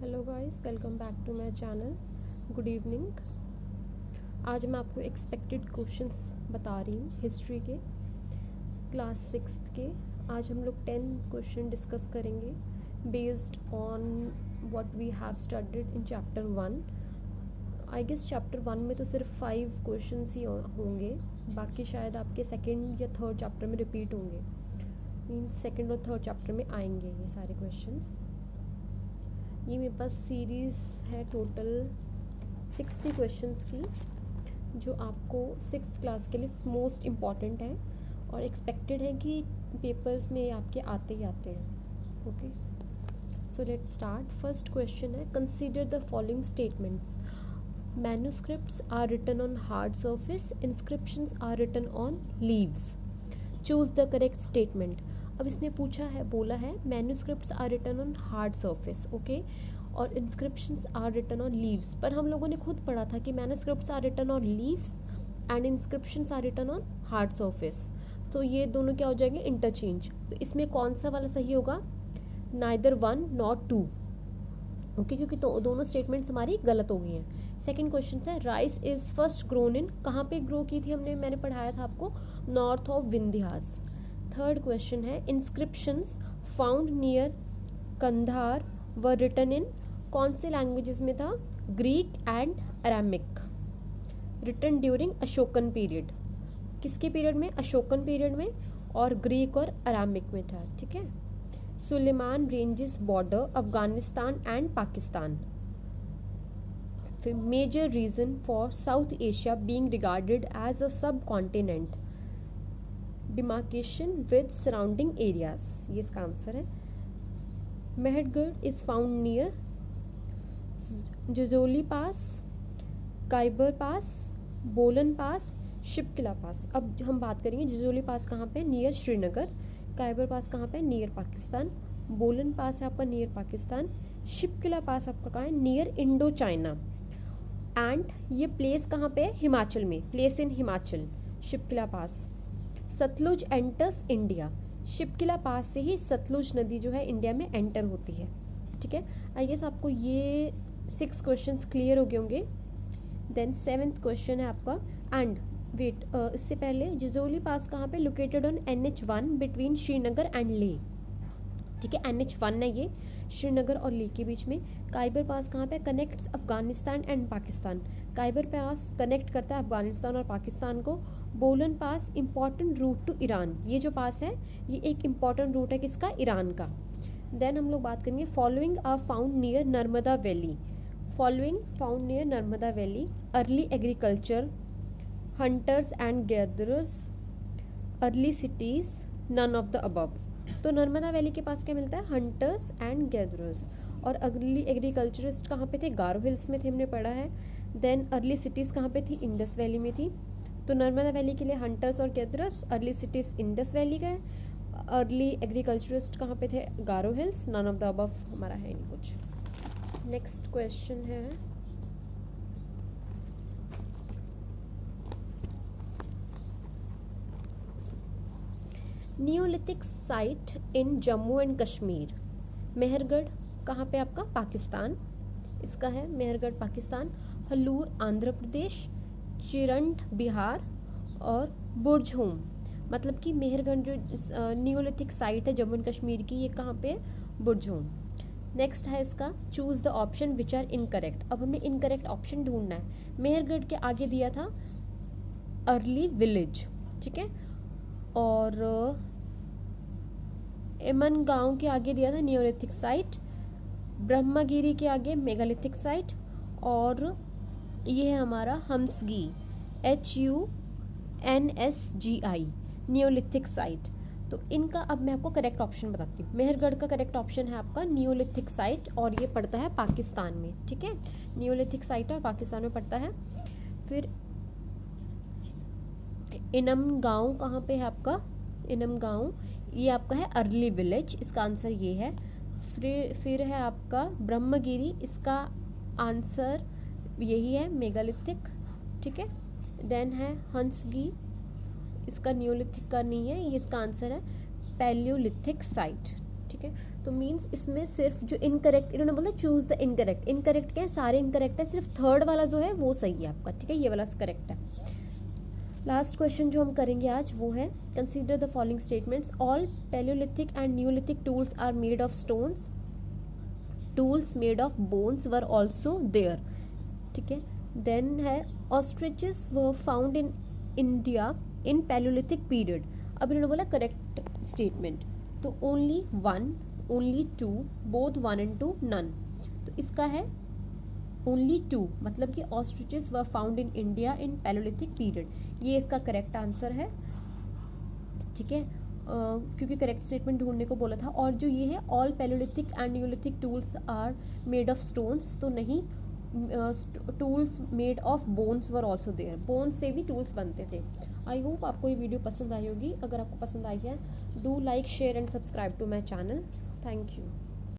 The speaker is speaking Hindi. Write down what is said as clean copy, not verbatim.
Hello guys, welcome back to my channel. Good evening. आज मैं आपको एक्सपेक्टेड क्वेश्चंस बता रही हूँ हिस्ट्री के, क्लास 6th के। आज हम लोग 10 क्वेश्चन डिस्कस करेंगे based on what we have studied in chapter 1। I guess chapter 1 में तो सिर्फ 5 क्वेश्चंस ही होंगे, बाकी शायद आपके सेकेंड या थर्ड चैप्टर में रिपीट होंगे। मीन्स सेकेंड और थर्ड चैप्टर में आएंगे ये सारे क्वेश्चंस। ये मेरे पास सीरीज़ है टोटल 60 क्वेश्चंस की, जो आपको 6th क्लास के लिए मोस्ट इम्पॉर्टेंट है और एक्सपेक्टेड है कि पेपर्स में आपके आते ही आते हैं। Okay, so let's start. First question है, consider the following statements. Manuscripts are written on hard surface, inscriptions are written on leaves. Choose the correct statement. अब इसमें पूछा है, बोला है manuscripts are written on hard surface, okay, और inscriptions are written on leaves. पर हम लोगों ने खुद पढ़ा था कि manuscripts are written on leaves and inscriptions are written on hard surface. तो ये दोनों क्या हो जाएंगे, इंटरचेंज। तो इसमें कौन सा वाला सही होगा, नाइदर 1 नॉट 2, ओके, क्योंकि तो दोनों स्टेटमेंट्स हमारी गलत हो गई हैं। सेकंड क्वेश्चन है, rice is first grown in, कहाँ पे ग्रो की थी मैंने पढ़ाया था आपको, north of Vindhyas. Third question है, inscriptions found near Kandahar were written in, कौन से लैंग्वेजेस में था, Greek and Aramaic, written during Ashokan period. किसके पीरियड में, अशोकन पीरियड में, और ग्रीक और अरामिक में था, ठीक है। Sulaiman ranges border Afghanistan and Pakistan. फिर major region for South Asia being regarded as a subcontinent, demarcation with surrounding areas, ये इसका आंसर है। Mehrgarh is found near Zojila pass, Khyber pass, Bolan pass, Shipki La पास। अब हम बात करेंगे जजोली पास कहाँ पे, नियर श्रीनगर। काइबर पास कहाँ पे, नियर पाकिस्तान। बोलन पास है आपका नियर पाकिस्तान। शिपकिला पास आपका कहाँ है, नियर इंडो चाइना। एंड ये प्लेस कहाँ पे है, हिमाचल में, place in Himachal, Shipkila pass. Sutlej enters India, Shipkila pass से ही सतलुज नदी जो है इंडिया में एंटर होती है, ठीक है। आई गेस आपको ये 6 क्वेश्चंस क्लियर हो गए होंगे। देन 7th क्वेश्चन है आपका, एंड वेट, इससे पहले जजोली पास कहाँ पे, located on NH1 between Srinagar and ले, ठीक है। NH1 है ये, श्रीनगर और ले के बीच में। काइबर पास कहाँ पे, connects Afghanistan and Pakistan, काइबर pass connect करता है अफगानिस्तान और पाकिस्तान को। बोलन पास इंपॉर्टेंट रूट टू ईरान, ये जो पास है ये एक इंपॉर्टेंट रूट है किसका, ईरान का। देन हम लोग बात करेंगे, following are found near Narmada valley, following found near Narmada valley, early agriculture, hunters and gatherers, early cities, none of the above. तो नर्मदा वैली के पास क्या मिलता है, हंटर्स एंड गैदरर्स। और अर्ली एग्रीकल्चरिस्ट कहाँ पे थे, गारो हिल्स में थे, हमने पढ़ा है। देन अर्ली सिटीज़ कहाँ पे थी, इंडस वैली में थी। तो नर्मदा वैली के लिए हंटर्स और gatherers, early cities Indus valley गए, अर्ली एग्रीकल्चरिस्ट कहाँ पे थे, Garo hills, none of the above हमारा है नहीं कुछ। नेक्स्ट क्वेश्चन है, neolithic site in Jammu and Kashmir. Mehrgarh कहाँ पे आपका, पाकिस्तान, इसका है मेहरगढ़ पाकिस्तान। हल्लूर आंध्र प्रदेश, चिरंड बिहार, और बुरझूम, मतलब कि मेहरगढ़ जो नियोलिथिक साइट है जम्मू एंड कश्मीर की, ये कहाँ पे है, बुरझूम। नेक्स्ट है इसका, choose the option which are incorrect. अब हमें इनकरेक्ट ऑप्शन ढूंढना है। मेहरगढ़ के आगे दिया था अर्ली विलेज, ठीक है, और एमन गांव के आगे दिया था नियोलिथिक साइट, ब्रह्मगिरी के आगे मेगालिथिक साइट, और ये है हमारा हंसगी, HUNSGI, नियोलिथिक साइट। तो इनका अब मैं आपको करेक्ट ऑप्शन बताती हूँ। मेहरगढ़ का करेक्ट ऑप्शन है आपका नियोलिथिक साइट, और ये पड़ता है पाकिस्तान में, ठीक है। नियोलिथिक साइट और पाकिस्तान में पड़ता है। फिर इनम गांव कहाँ पे है आपका, इनम गांव ये आपका है अर्ली विलेज, इसका आंसर ये है। फिर है आपका ब्रह्मगिरी, इसका आंसर यही है, मेगालिथिक, ठीक है। देन है हंसगी, इसका नियोलिथिक का नहीं है, ये इसका आंसर है पैलियोलिथिक साइट, ठीक है। तो मीन्स इसमें सिर्फ जो इनकरेक्ट, इन्होंने बोला चूज द इनकरेक्ट, इनकरेक्ट क्या है, सारे इनकरेक्ट है, सिर्फ थर्ड वाला जो है वो सही है आपका, ठीक है, ये वाला करेक्ट है। लास्ट क्वेश्चन जो हम करेंगे आज वो है consider the following statements, all palaeolithic and neolithic tools are made of stones, tools made of bones were also there, ठीक है। देन है ostriches were found in India in palaeolithic period. अब इन्होंने बोला करेक्ट स्टेटमेंट, तो only one, only two, both one and two, none, तो इसका है ओनली टू, मतलब कि ostriches were found in India in palaeolithic period, ये इसका करेक्ट आंसर है, ठीक है, क्योंकि करेक्ट स्टेटमेंट ढूंढने को बोला था। और जो ये है all palaeolithic and neolithic tools are made of stones, तो नहीं, tools made of bones were also there, bones से भी टूल्स बनते थे। आई होप आपको ये वीडियो पसंद आई होगी। अगर आपको पसंद आई है, do like, share and subscribe to my channel. Thank you.